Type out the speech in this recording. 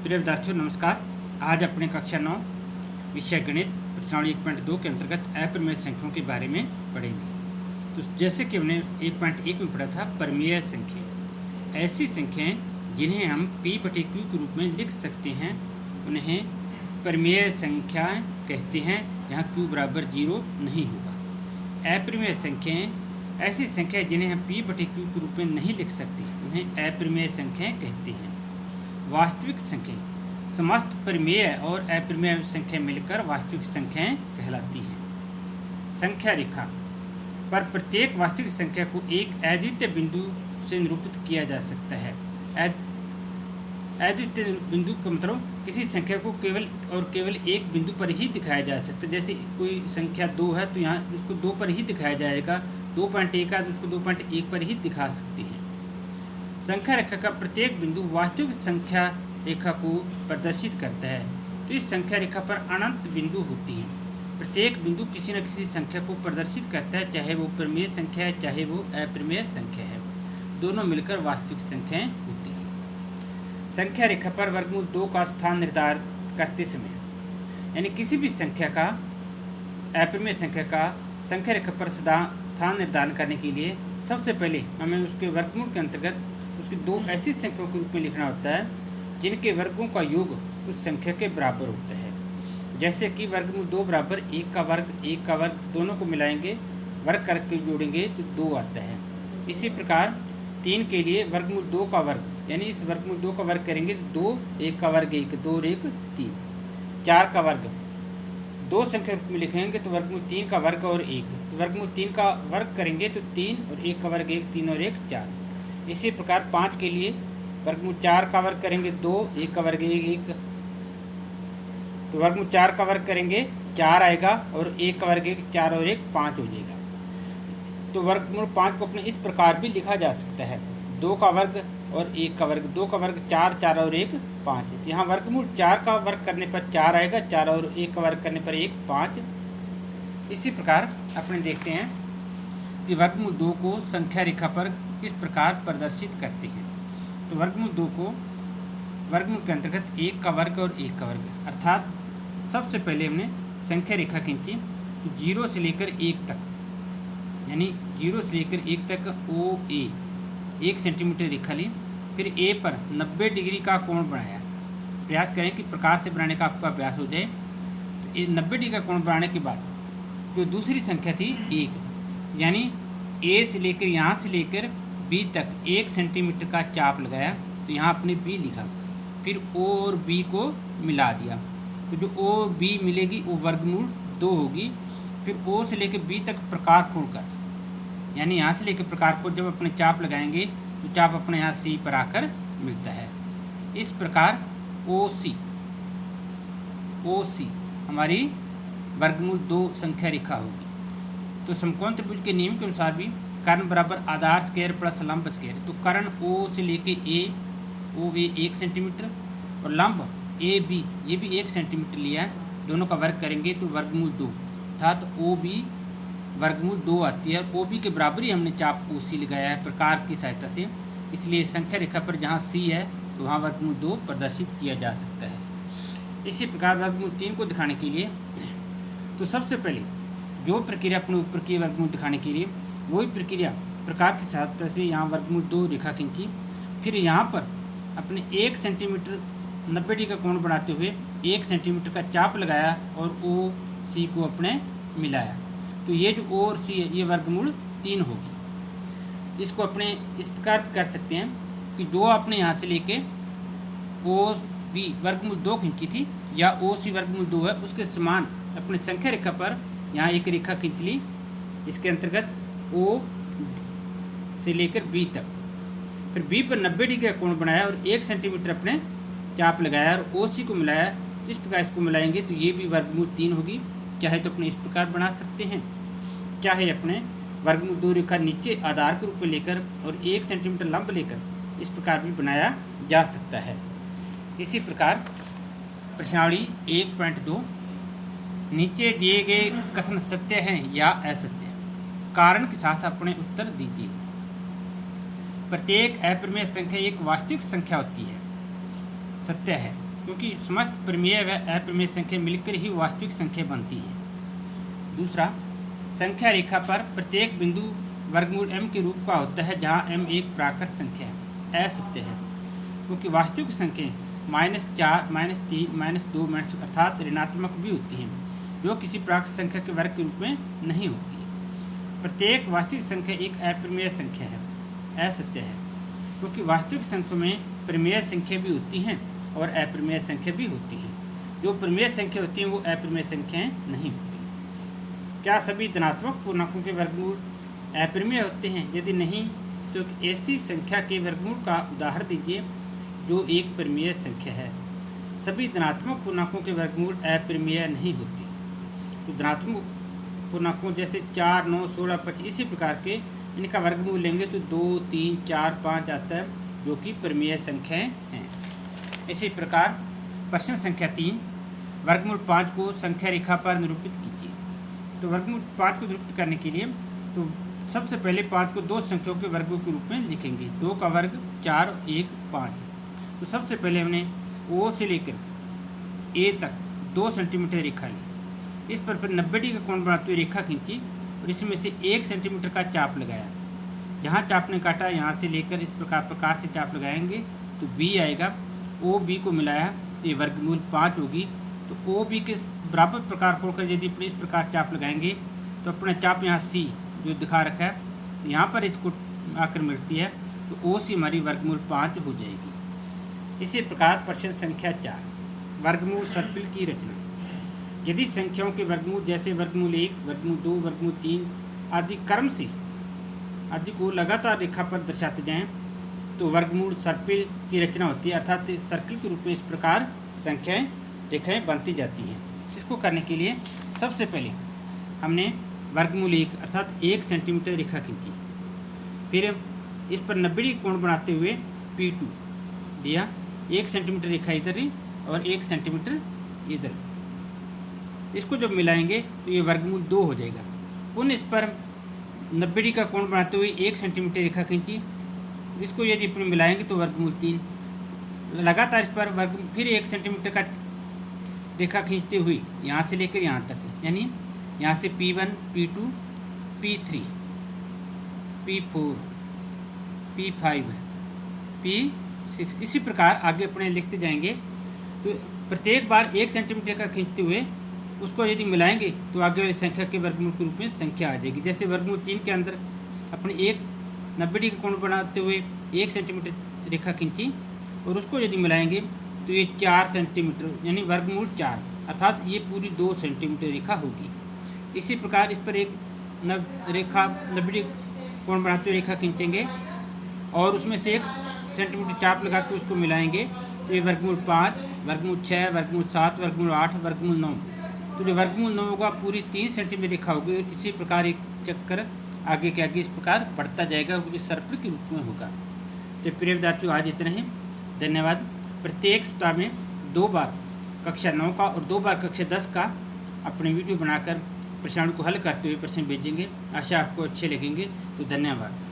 प्रिय विद्यार्थियों नमस्कार। आज अपने कक्षा 9 विषय गणित प्रश्नावली 1.2 के अंतर्गत अपरिमेय संख्याओं के बारे में पढ़ेंगे। तो जैसे कि हमने 1.1 में पढ़ा था, परिमेय संख्या ऐसी संख्याएं जिन्हें हम p/q के रूप में लिख सकते हैं, उन्हें परिमेय संख्याएं कहते हैं, जहां q बराबर 0 नहीं होगा। अपरिमेय संख्याएं ऐसी संख्याएं जिन्हें हम p/q के रूप में नहीं लिख सकते, उन्हें अपरिमेय संख्याएं कहते हैं। वास्तविक संख्याएं समस्त परिमेय और अपरिमेय संख्या मिलकर वास्तविक संख्याएं कहलाती हैं। संख्या रेखा पर प्रत्येक वास्तविक संख्या को एक अद्वितीय बिंदु से निरूपित किया जा सकता है। अद्वितीय बिंदु का मतलब किसी संख्या को केवल एक बिंदु पर ही दिखाया जा सकता है। जैसे कोई संख्या 2 है तो यहाँ उसको 2 पर ही दिखाया जाएगा, 2.1 है तो उसको 2.1 पर ही दिखा सकते हैं। संख्या रेखा का प्रत्येक बिंदु वास्तविक संख्या रेखा को प्रदर्शित करता है। तो इस संख्या रेखा पर अनंत बिंदु होती हैं। प्रत्येक बिंदु किसी न किसी संख्या को प्रदर्शित करता है, चाहे वो परिमेय संख्या है चाहे वो अपरिमेय संख्या है, दोनों मिलकर वास्तविक संख्याएं होती हैं। संख्या रेखा पर वर्गमूल 2 का स्थान निर्धारित करते समय, यानी किसी भी संख्या का अपरिमेय संख्या का संख्या रेखा पर स्थान निर्धारण करने के लिए सबसे पहले हमें उसके वर्गमूल के अंतर्गत उसकी 2 ऐसी संख्याओं के रूप में लिखना होता है जिनके वर्गों का योग उस संख्या के बराबर होता है। जैसे कि वर्गमूल 2 बराबर 1 का वर्ग दोनों को मिलाएंगे, वर्ग करके जोड़ेंगे तो 2 आता है। इसी प्रकार 3 के लिए वर्गमूल 2 का वर्ग, यानी इस वर्गमूल 2 का वर्ग करेंगे तो 2, 1 का वर्ग 1, 2 और 1 3। 4 का वर्ग 2 संख्या रूप में लिखेंगे तो वर्गमूल 3 का वर्ग और 1, तो वर्गमूल 3 का वर्ग करेंगे तो 3 और 1 का वर्ग 1, 3 और 1 4। इसी प्रकार 5 के लिए वर्गमूल 4 का वर्ग करेंगे 2, 1 का वर्ग 1, तो वर्गमूल 4 का वर्ग करेंगे 4 आएगा और 1 का वर्ग 1, 4 और 1 5 हो जाएगा। तो वर्गमूल 5 को अपने इस प्रकार भी लिखा जा सकता है, 2 का वर्ग और 1 का वर्ग, 2 का वर्ग 4, 4 और 1 5। तो यहाँ वर्गमूल 4 का वर्ग करने पर 4 आएगा, 4 और 1 का वर्ग करने पर 1 5। इसी प्रकार अपने देखते हैं कि वर्गमूल 2 को संख्या रेखा पर किस प्रकार प्रदर्शित करते हैं। तो वर्गमूल 2 को वर्गमूल के अंतर्गत 1 का वर्ग और 1 का वर्ग, अर्थात सबसे पहले हमने संख्या रेखा खींची तो 0 से लेकर 1 तक, यानी 0 से लेकर 1 तक OA 1 सेंटीमीटर रेखा ली। फिर A पर 90 डिग्री का कोण बनाया। प्रयास करें कि प्रकार से बनाने का आपका अभ्यास हो जाए। तो 90 डिग्री का कोण बनाने के बाद जो दूसरी संख्या थी 1, यानी A से लेकर यहाँ से लेकर B तक 1 सेंटीमीटर का चाप लगाया, तो यहाँ आपने B लिखा। फिर O और B को मिला दिया, तो जो O और B मिलेगी वो वर्गमूल 2 होगी। फिर O से लेकर B तक प्रकार खोलकर, यानी यहाँ से लेकर प्रकार को जब अपने चाप लगाएंगे तो चाप अपने यहाँ C पर आकर मिलता है। इस प्रकार OC हमारी वर्गमूल 2 संख्या रेखा होगी। तो समकोण त्रिभुज के नियम के अनुसार भी कर्ण बराबर आधार स्क्वायर प्लस लंब स्क्वायर, तो कर्ण O से लेके OA 1 सेंटीमीटर और लंब AB ये भी 1 सेंटीमीटर लिया है, दोनों का वर्ग करेंगे तो वर्गमूल 2, अर्थात OB वर्गमूल 2 आती है। और OB के बराबर ही हमने चाप OC लगाया है प्रकार की सहायता से, इसलिए संख्या रेखा पर जहाँ C है तो वहाँ वर्गमूल 2 प्रदर्शित किया जा सकता है। इसी प्रकार वर्गमूल 3 को दिखाने के लिए तो सबसे पहले जो प्रक्रिया अपने ऊपर की वर्गमूल दिखाने के लिए वही प्रक्रिया प्रकार की सहायता से यहाँ वर्गमूल 2 रेखा खींची। फिर यहाँ पर अपने 1 सेंटीमीटर 90 डिग्री का कोण बनाते हुए 1 सेंटीमीटर का चाप लगाया और OC को अपने मिलाया। तो ये जो O और C है ये वर्गमूल 3 होगी। इसको अपने इस प्रकार कर सकते हैं कि जो आपने यहाँ से लेके OB वर्गमूल 2 खींची थी या OC वर्गमूल 2 है, उसके समान अपने संख्या रेखा पर यहाँ एक रेखा खींच ली। इसके अंतर्गत O से लेकर B तक, फिर B पर 90 डिग्री का कोण बनाया और 1 सेंटीमीटर अपने चाप लगाया और OC को मिलाया। तो इस प्रकार इसको मिलाएंगे तो ये भी वर्गमूल 3 होगी। चाहे तो अपने इस प्रकार बना सकते हैं, चाहे अपने वर्गमूल 2 रेखा नीचे आधार के रूप में लेकर और 1 सेंटीमीटर लंब लेकर इस प्रकार भी बनाया जा सकता है। इसी प्रकार प्रश्नावली 1.2, नीचे दिए गए कथन सत्य हैं या असत्य, कारण के साथ अपने उत्तर दीजिए। प्रत्येक अपरिमेय संख्या एक वास्तविक संख्या होती है, सत्य है। क्योंकि समस्त परिमेय व अपरिमेय संख्या मिलकर ही वास्तविक संख्या बनती है। दूसरा, संख्या रेखा पर प्रत्येक बिंदु वर्गमूल m के रूप का होता है, जहाँ m एक प्राकृत संख्या है। असत्य है, क्योंकि वास्तविक संख्या -4, -3, -2 अर्थात ऋणात्मक भी होती हैं, जो किसी प्राकृत संख्या के वर्ग के रूप में नहीं होती है। प्रत्येक वास्तविक संख्या एक अपरिमेय संख्या है। असत्य है, क्योंकि वास्तविक संख्या में परिमेय संख्या भी होती हैं और अपरिमेय संख्या भी होती हैं। जो परिमेय संख्या होती हैं वो अपरिमेय संख्याएं नहीं होती। क्या सभी धनात्मक पूर्णांकों के वर्गमूल अपरिमेय होते हैं? यदि नहीं तो ऐसी संख्या के वर्गमूल का उदाहरण दीजिए जो एक परिमेय संख्या है। सभी धनात्मक पूर्णांकों के वर्गमूल अपरिमेय नहीं होते। तो धनात्मक पूर्णांकों जैसे 4, 9, 16, 25 इसी प्रकार के इनका वर्गमूल लेंगे तो 2, 3, 4, 5 आता है, जो कि परिमेय संख्याएं हैं। इसी प्रकार प्रश्न संख्या 3, वर्गमूल 5 को संख्या रेखा पर निरूपित कीजिए। तो वर्गमूल 5 को निरूपित करने के लिए तो सबसे पहले 5 को दो संख्याओं के वर्गों के रूप में लिखेंगे। 2 का वर्ग 4 और 1 5। तो सबसे पहले हमने O से लेकर A तक 2 सेंटीमीटर रेखा ली। इस पर फिर 90 डिग्री का कोण बनाते हुए रेखा खींची और इसमें से 1 सेंटीमीटर का चाप लगाया। जहाँ चाप ने काटा यहाँ से लेकर इस प्रकार से चाप लगाएंगे तो B आएगा। OB को मिलाया तो ये वर्गमूल 5 होगी। तो OB के बराबर प्रकार खोलकर यदि अपने इस प्रकार चाप लगाएंगे तो अपना चाप यहाँ C जो दिखा रखा है तो यहाँ पर इसको आकर मिलती है, तो OC हमारी वर्गमूल 5 हो जाएगी। इसी प्रकार प्रश्न संख्या 4, वर्गमूल सर्पिल की रचना। यदि संख्याओं के वर्गमूल जैसे वर्गमूल 1, वर्गमूल 2, वर्गमूल 3 आदि क्रम से आदि को लगातार रेखा पर दर्शाते जाएं तो वर्गमूल सर्पिल की रचना होती है, अर्थात सर्किल के रूप में इस प्रकार संख्याएं रेखाएं बनती जाती हैं। इसको करने के लिए सबसे पहले हमने वर्गमूल 1 अर्थात 1 सेंटीमीटर रेखा खींची। फिर इस पर 90 डिग्री कोण बनाते हुए P2 दिया। 1 सेंटीमीटर रेखा इधर और 1 सेंटीमीटर इधर। इसको जब मिलाएंगे तो ये वर्गमूल 2 हो जाएगा। पुनः इस पर 90 डिग्री का कोण बनाते हुए 1 सेंटीमीटर रेखा खींची। इसको यदि अपने मिलाएंगे तो वर्गमूल 3। लगातार इस पर फिर 1 सेंटीमीटर का रेखा खींचते हुए यहाँ से लेकर यहाँ तक, यानी यहाँ से P1, P2, P3, P4, P5, P6 इसी प्रकार आगे अपने लिखते जाएंगे। तो प्रत्येक बार 1 सेंटीमीटर का खींचते हुए उसको यदि मिलाएंगे तो आगे वाली संख्या के वर्गमूल के रूप में संख्या आ जाएगी। जैसे वर्गमूल 3 के अंदर अपने 90 डिग्री का कोण बनाते हुए 1 सेंटीमीटर रेखा खींची और उसको यदि मिलाएंगे तो ये 4 सेंटीमीटर यानी वर्गमूल 4 अर्थात ये पूरी 2 सेंटीमीटर रेखा होगी। इसी प्रकार इस पर एक रेखा 90 डिग्री कोण बनाते हुए रेखा खींचेंगे और उसमें से 1 सेंटीमीटर चाप लगा के उसको मिलाएंगे तो ये वर्गमूल 5, वर्गमूल 6, वर्गमूल 7, वर्गमूल 8, वर्गमूल 9। तो जो वर्गमूल 9 होगा पूरी 3 सेंटीमीटर रेखा होगी। इसी प्रकार एक चक्कर आगे के आगे इस प्रकार बढ़ता जाएगा, इस सर्पिल के रूप में होगा। तो प्रिय विद्यार्थियों, आज इतना ही। धन्यवाद। प्रत्येक सप्ताह में 2 बार कक्षा 9 का और 2 बार कक्षा 10 का अपने वीडियो बनाकर प्रश्नों को हल करते हुए प्रश्न भेजेंगे। आशा आपको अच्छे लगेंगे। तो धन्यवाद।